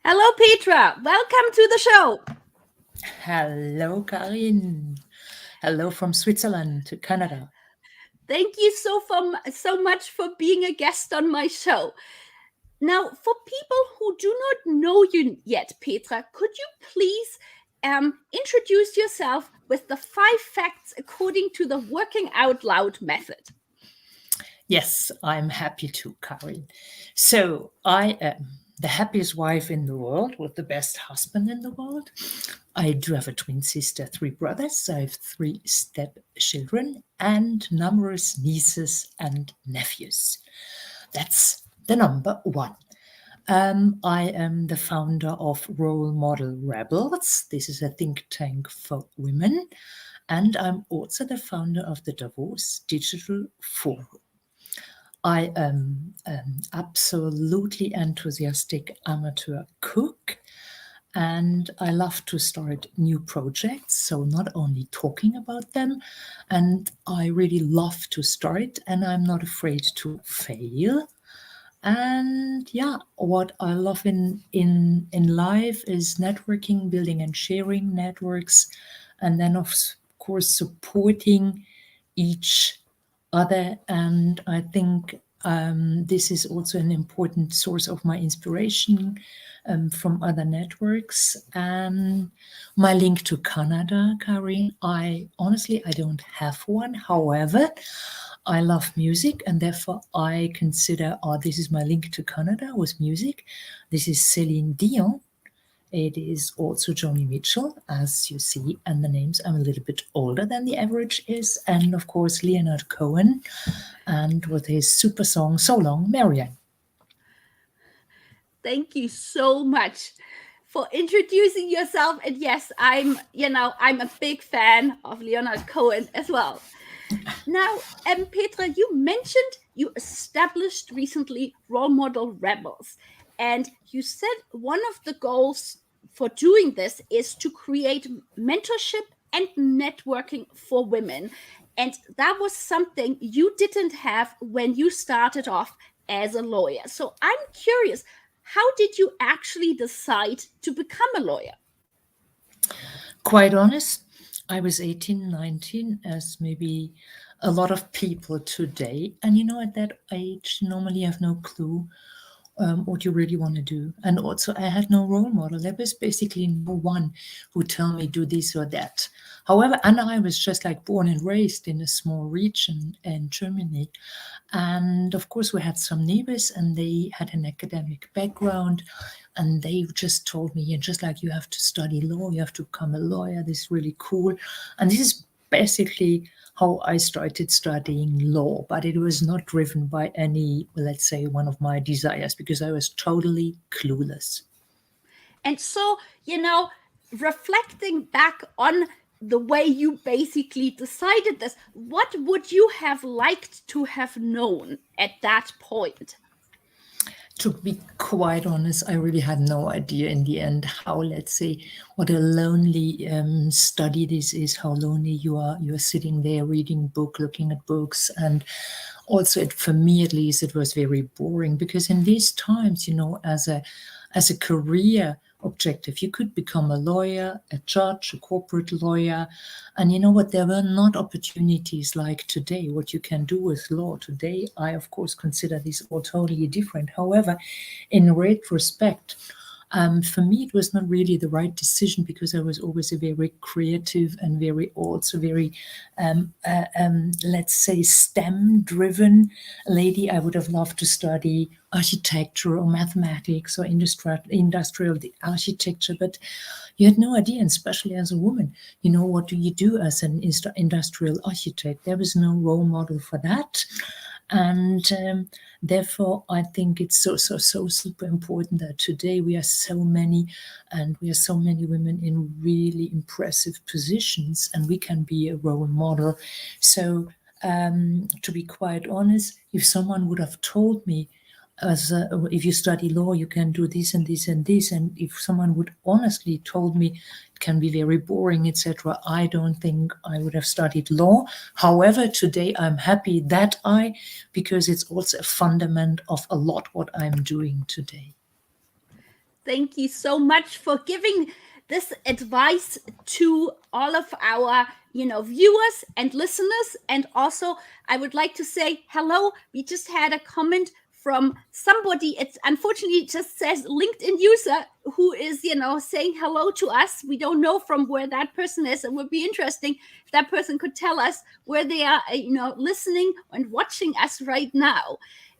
Hello, Petra. Welcome to the show. Hello, Karin. Hello from Switzerland to Canada. Thank you so much for being a guest on my show. Now, for people who do not know you yet, Petra, could you please introduce yourself with the 5 facts according to the Working Out Loud method? Yes, I'm happy to, Karin. So, I am the happiest wife in the world with the best husband in the world. I do have a twin sister, 3 brothers. I have 3 stepchildren and numerous nieces and nephews. That's the number one. I am the founder of Role Model Rebels. This is a think tank for women. And I'm also the founder of the Davos Digital Forum. I am an absolutely enthusiastic amateur cook, and I love to start new projects. So, not only talking about them, and I really love to start, and I'm not afraid to fail. And yeah, what I love in life is networking, building and sharing networks, and then of course supporting each other. And I think this is also an important source of my inspiration from other networks. And my link to Canada, Karin, I don't have one. However, I love music, and therefore I consider, this is my link to Canada with music. This is Celine Dion. It is also Joni Mitchell, as you see, and the names. I'm a little bit older than the average is, and of course Leonard Cohen, and with his super song "So Long, Marianne." Thank you so much for introducing yourself. And yes, I'm a big fan of Leonard Cohen as well. Now, Petra, you mentioned you established recently Role Model Rebels, and you said one of the goals for doing this is to create mentorship and networking for women. And that was something you didn't have when you started off as a lawyer. So I'm curious, how did you actually decide to become a lawyer? Quite honest, I was 18, 19, as maybe a lot of people today. And at that age, normally you have no clue what you really want to do. And also, I had no role model. There was basically no one who tell me do this or that. However, and I was just like born and raised in a small region in Germany. And of course, we had some neighbors and they had an academic background. And they just told me, and just like you have to study law, you have to become a lawyer. This is really cool. And this is basically how I started studying law, but it was not driven by any, let's say, one of my desires, because I was totally clueless. And so, reflecting back on the way you basically decided this, what would you have liked to have known at that point? To be quite honest, I really had no idea in the end how, let's say, what a lonely study this is, how lonely you are. You are sitting there reading book, looking at books. And also, for me at least, it was very boring, because in these times, as a career objective, you could become a lawyer, a judge, a corporate lawyer. And you know what? There were not opportunities like today, what you can do with law today. I, of course, consider this all totally different. However, in retrospect, for me, it was not really the right decision, because I was always a very creative and very, let's say, STEM-driven lady. I would have loved to study architecture or mathematics or industrial architecture, but you had no idea, and especially as a woman, what do you do as an industrial architect? There was no role model for that. And therefore, I think it's so super important that today we are so many, and we are so many women in really impressive positions, and we can be a role model. So, to be quite honest, if someone would have told me, if you study law, you can do this and this and this, and if someone would honestly told me it can be very boring, etc., I don't think I would have studied law. However, today I'm happy that because it's also a fundament of a lot what I'm doing today. Thank you so much for giving this advice to all of our viewers and listeners. And also, I would like to say hello. We just had a comment from somebody. It's unfortunately it just says LinkedIn user who is saying hello to us. We don't know from where that person is. It would be interesting if that person could tell us where they are listening and watching us right now.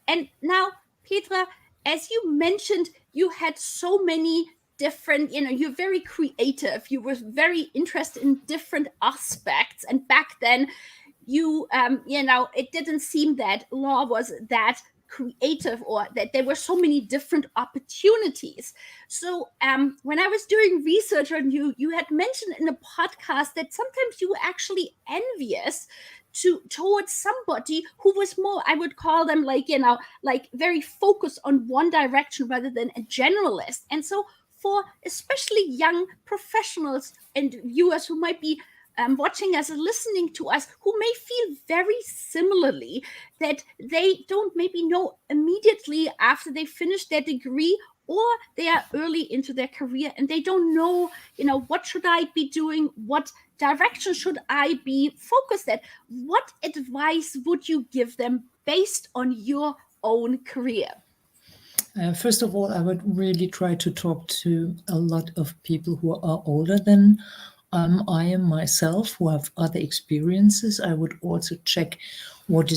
And now, Petra, as you mentioned, you had so many different, you're very creative. You were very interested in different aspects. And back then, it didn't seem that law was that creative or that there were so many different opportunities. So when I was doing research on you, you had mentioned in a podcast that sometimes you were actually envious towards somebody who was more, I would call them like very focused on one direction rather than a generalist. And so for especially young professionals and viewers who might be watching us and listening to us, who may feel very similarly, that they don't maybe know immediately after they finish their degree, or they are early into their career and they don't know, what should I be doing? What direction should I be focused at? What advice would you give them based on your own career? First of all, I would really try to talk to a lot of people who are older than I am myself, who have other experiences. I would also check what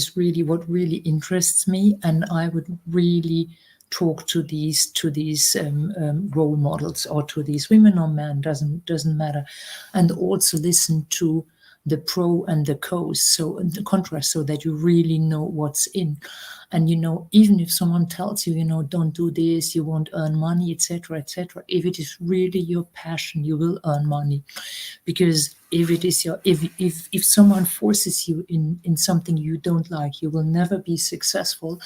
really interests me, and I would really talk to these role models, or to these women or men, doesn't matter, and also listen to the pro and the cons, so the contrast, so that you really know what's in. And even if someone tells you, don't do this, you won't earn money, etc., etc., if it is really your passion, you will earn money. Because if someone forces you in something you don't like, you will never be successful.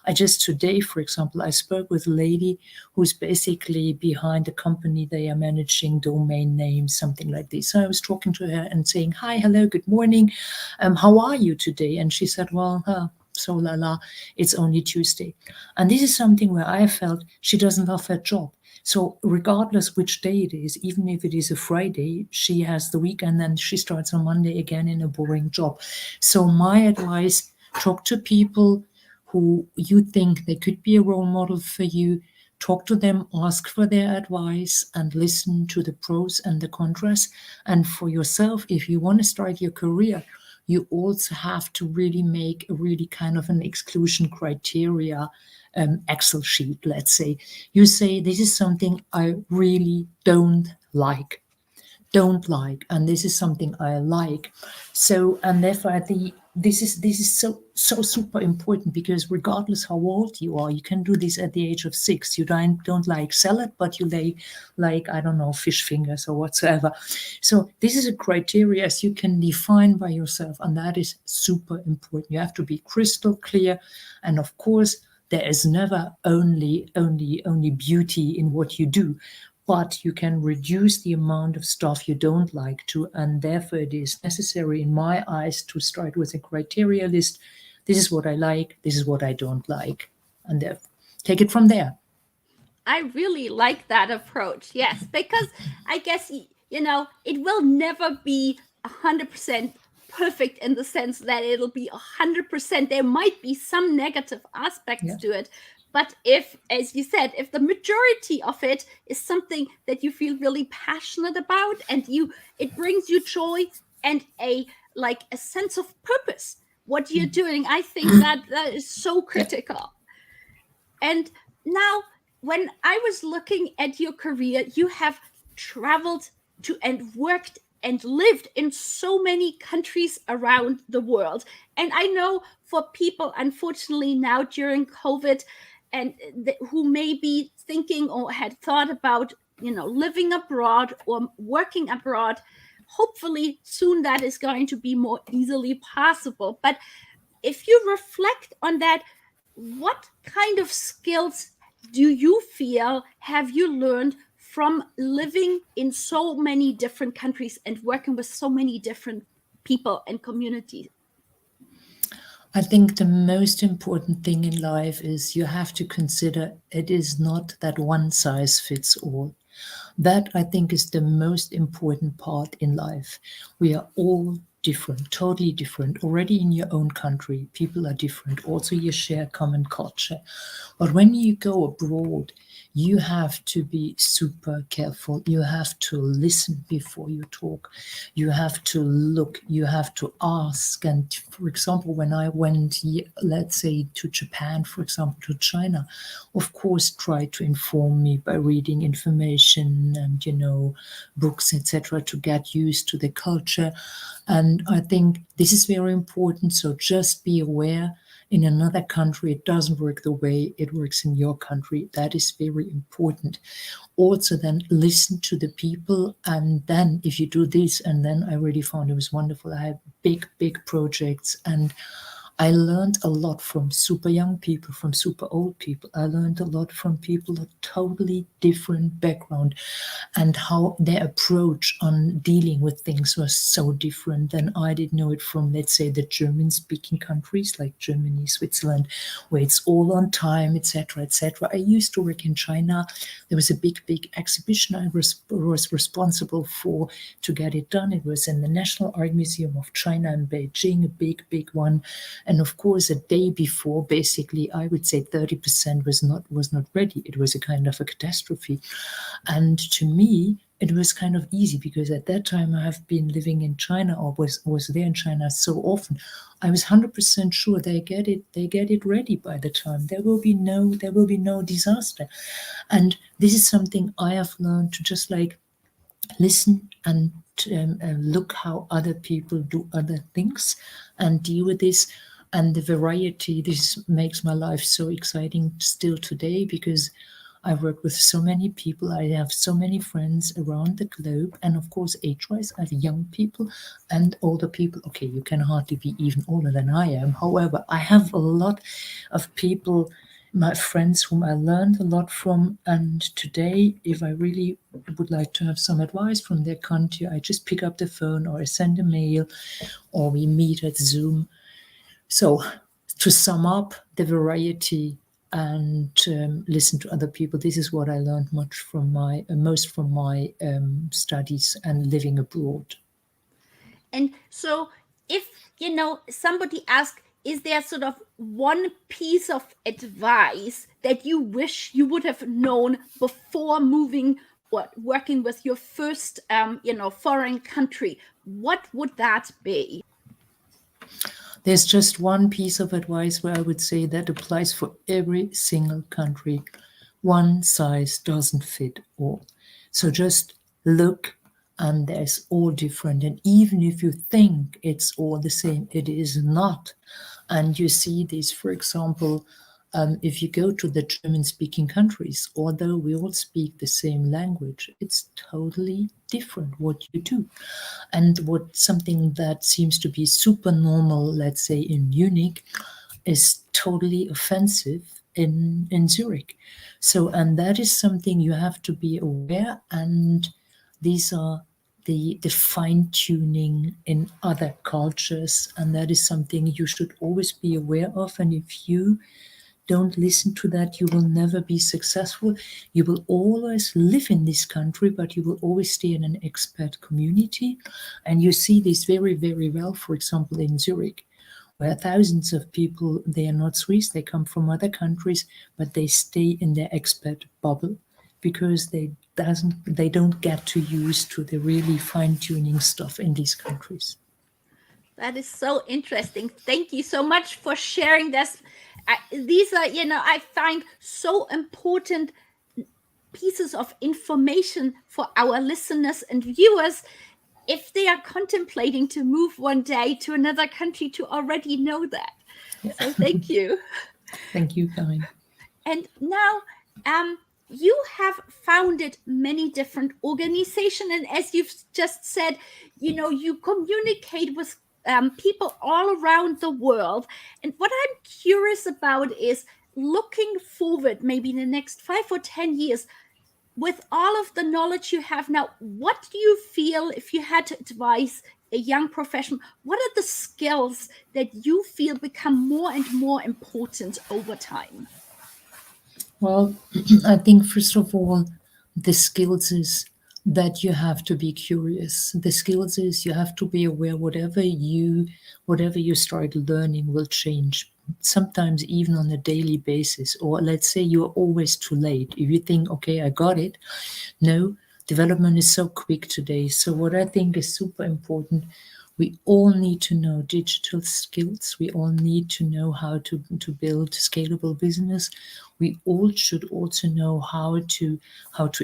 I just today, for example, I spoke with a lady who's basically behind a company. They are managing domain names, something like this. So I was talking to her and saying, hi, hello, good morning, how are you today? And she said, well, so la la, it's only Tuesday. And this is something where I felt she doesn't love her job. So regardless which day it is, even if it is a Friday, she has the weekend and she starts on Monday again in a boring job. So my advice, talk to people who you think they could be a role model for you. Talk to them, ask for their advice, and listen to the pros and the contras. And for yourself, if you want to start your career, you also have to really make a really kind of an exclusion criteria Excel sheet, let's say. You say, this is something I really don't like, and this is something I like. So, and therefore I think this is so super important, because regardless how old you are, you can do this at the age of 6. You don't like salad, but you like, I don't know, fish fingers or whatsoever. So this is a criteria as you can define by yourself, and that is super important. You have to be crystal clear, and of course there is never only beauty in what you do, but you can reduce the amount of stuff you don't like to, and therefore it is necessary in my eyes to start with a criteria list. This is what I like, this is what I don't like, and take it from there. I really like that approach. Yes, because I guess it will never be 100% perfect in the sense that it'll be 100%. There might be some negative aspects Yeah. to it, but if, as you said, if the majority of it is something that you feel really passionate about, and it brings you joy and a sense of purpose, what you're doing, I think that is so Yeah. critical. And now, when I was looking at your career, you have traveled to and worked and lived in so many countries around the world. And I know for people, unfortunately, now during COVID, and who may be thinking or had thought about, living abroad or working abroad, hopefully soon that is going to be more easily possible. But if you reflect on that, what kind of skills do you feel have you learned from living in so many different countries and working with so many different people and communities? I think the most important thing in life is you have to consider it is not that one size fits all. That, I think, is the most important part in life. We are all different, totally different. Already in your own country, people are different. Also, you share common culture. But when you go abroad, you have to be super careful. You have to listen before you talk. You have to look. You have to ask. And for example, when I went, let's say, to Japan, for example, to China, of course, try to inform me by reading information and, books, etc., to get used to the culture. And I think this is very important. So just be aware in another country, it doesn't work the way it works in your country. That is very important. Also, then listen to the people. And then, if you do this, and then I really found it was wonderful. I had big, big projects, and I learned a lot from super young people, from super old people. I learned a lot from people of totally different background, and how their approach on dealing with things was so different than I did know it from, let's say, the German-speaking countries like Germany, Switzerland, where it's all on time, etc., etc. I used to work in China. There was a big, big exhibition I was responsible for to get it done. It was in the National Art Museum of China in Beijing, a big, big one. And of course, a day before, basically, I would say 30% was not ready. It was a kind of a catastrophe. And to me, it was kind of easy because at that time I have been living in China, or was there in China so often. I was 100% sure they get it ready by the time. There will be no disaster. And this is something I have learned to just like listen and look how other people do other things and deal with this. And the variety, this makes my life so exciting still today, because I work with so many people. I have so many friends around the globe. And of course, age-wise, I have young people and older people. Okay, you can hardly be even older than I am. However, I have a lot of people, my friends whom I learned a lot from. And today, if I really would like to have some advice from their country, I just pick up the phone, or I send a mail, or we meet at Zoom. So, to sum up, the variety and listen to other people. This is what I learned most from my studies and living abroad. And so, if somebody asks, is there sort of one piece of advice that you wish you would have known before moving or working with your first, foreign country? What would that be? There's just one piece of advice where I would say that applies for every single country. One size doesn't fit all. So just look, and there's all different. And even if you think it's all the same, it is not. And you see this, for example, if you go to the German-speaking countries, although we all speak the same language, it's totally different what you do. And what something that seems to be super normal, let's say in Munich, is totally offensive in Zurich. So, and that is something you have to be aware. And these are the fine tuning in other cultures, and that is something you should always be aware of. And if you don't listen to that, you will never be successful. You will always live in this country, but you will always stay in an expat community. And you see this very, very well, for example, in Zurich, where thousands of people, they are not Swiss, they come from other countries, but they stay in their expat bubble because they don't get to use to the really fine-tuning stuff in these countries. That is so interesting. Thank you so much for sharing this. These are, I find so important pieces of information for our listeners and viewers if they are contemplating to move one day to another country to already know that. Yeah. So thank you. Thank you, Karin. And now, you have founded many different organizations, and as you've just said, you communicate with people all around the world. And what I'm curious about is looking forward, maybe in the next 5 or 10 years, with all of the knowledge you have now, what do you feel, if you had to advise a young professional, what are the skills that you feel become more and more important over time? Well, I think first of all, the skills is that you have to be curious. The skills is you have to be aware whatever you start learning will change. Sometimes even on a daily basis, or let's say you're always too late. If you think, okay, I got it. No, development is so quick today. So what I think is super important, we all need to know digital skills. We all need to know how to build scalable business. We all should also know how to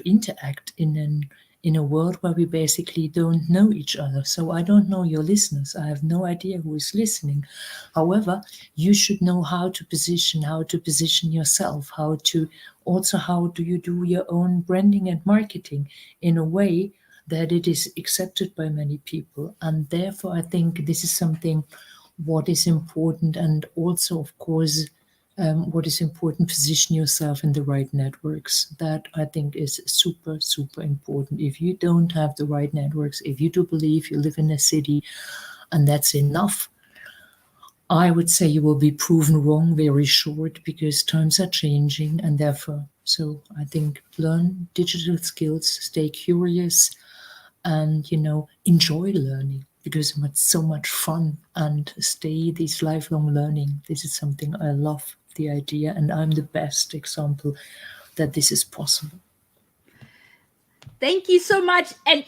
interact in a world where we basically don't know each other. So I don't know your listeners. I have no idea who is listening. However, you should know how to position yourself, how do you do your own branding and marketing in a way that it is accepted by many people. And therefore I think this is something what is important, and also of course what is important, position yourself in the right networks. That I think is super super important. If you don't have the right networks, if you do believe you live in a city and that's enough, I would say you will be proven wrong very short, because times are changing. And therefore, so I think learn digital skills, stay curious, and enjoy learning, because it's so much fun, and stay this lifelong learning. This is something I love, the idea, and I'm the best example that this is possible. Thank you so much. And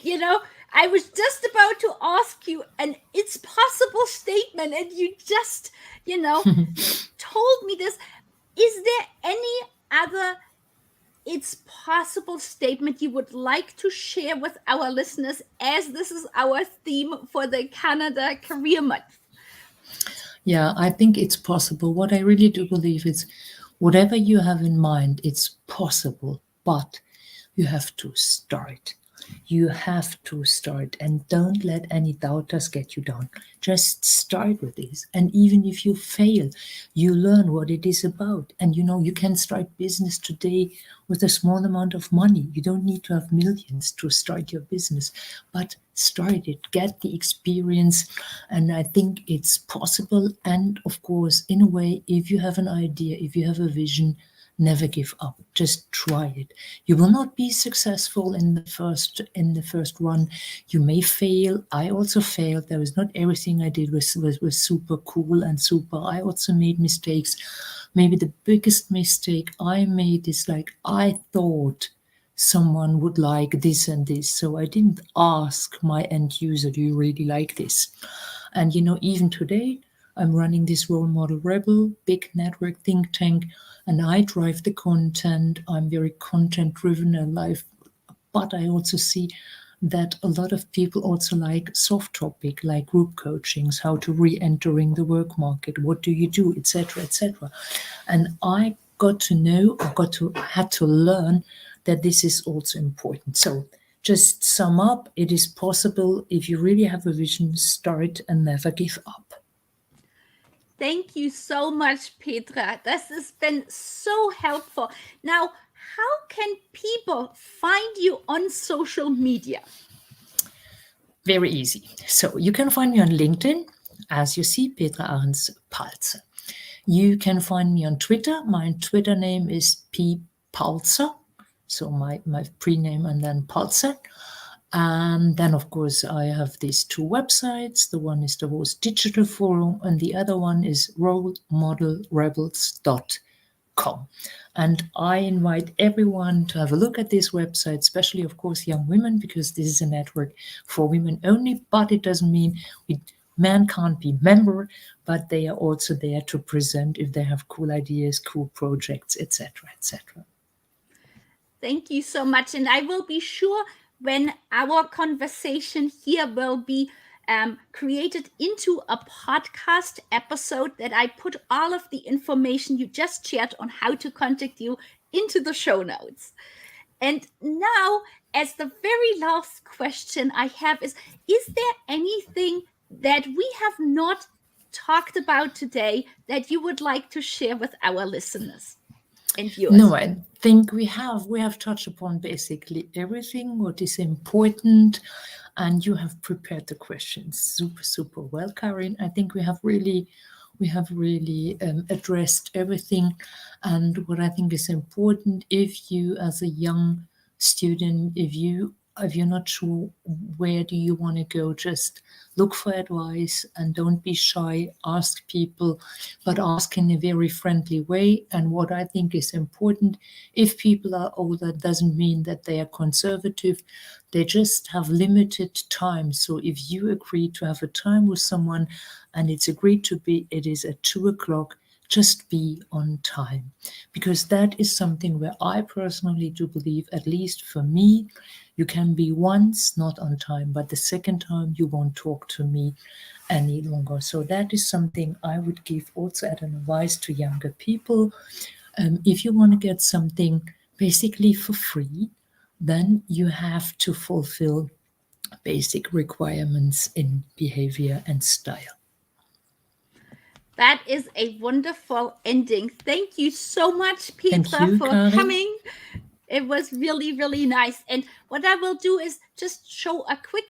I was just about to ask you an it's possible statement, and you just, told me this. Is there any other it's possible statement you would like to share with our listeners, as this is our theme for the Canada Career Month? Yeah, I think it's possible. What I really do believe is whatever you have in mind, it's possible, but you have to start. You have to start, and don't let any doubters get you down. Just start with this. And even if you fail, you learn what it is about. And you can start business today with a small amount of money. You don't need to have millions to start your business, but start it, get the experience. And I think it's possible. And of course, in a way, if you have an idea, if you have a vision, never give up. Just try it. You will not be successful in the first run. You may fail. I also failed. There was not everything I did was super cool and super. I also made mistakes. Maybe the biggest mistake I made is, like, I thought someone would like this and this, so I didn't ask my end user, do you really like this? And even today, I'm running this Role Model Rebel, big network think tank, and I drive the content. I'm very content driven and life, but I also see that a lot of people also like soft topic, like group coachings, how to re-entering the work market, what do you do, etc., etc. And I got to know, or had to learn that this is also important. So just sum up, it is possible. If you really have a vision, start and never give up. Thank you so much, Petra. This has been so helpful. Now, how can people find you on social media? Very easy. So you can find me on LinkedIn, as you see, Petra Arends-Paltzer. You can find me on Twitter. My Twitter name is P. Paltzer, so my prename and then Paltzer. And then, of course, I have these two websites. The one is the Host Digital Forum, and the other one is rolemodelrebels.com. And I invite everyone to have a look at this website, especially, of course, young women, because this is a network for women only. But it doesn't mean men can't be member, but they are also there to present if they have cool ideas, cool projects, etc., etc. Thank you so much. And I will be sure when our conversation here will be created into a podcast episode, that I put all of the information you just shared on how to contact you into the show notes. And now, as the very last question I have is there anything that we have not talked about today that you would like to share with our listeners? and viewers? No, I think we have touched upon basically everything what is important, and you have prepared the questions super well, Karin. I think we have really addressed everything, and what I think is important, if you as a young student, if you're not sure where do you want to go, just look for advice and don't be shy, ask people, but ask in a very friendly way. And what I think is important, if people are older, doesn't mean that they are conservative, they just have limited time. So if you agree to have a time with someone and it's agreed to be, it is at 2 o'clock, just be on time, because that is something where I personally do believe, at least for me, you can be once not on time, but the second time you won't talk to me any longer. So that is something I would give also as an advice to younger people. If you want to get something basically for free, then you have to fulfill basic requirements in behavior and style. That is a wonderful ending. Thank you so much, Thank Petra, you, for Karin. coming. It was really, really nice. And what I will do is just show a quick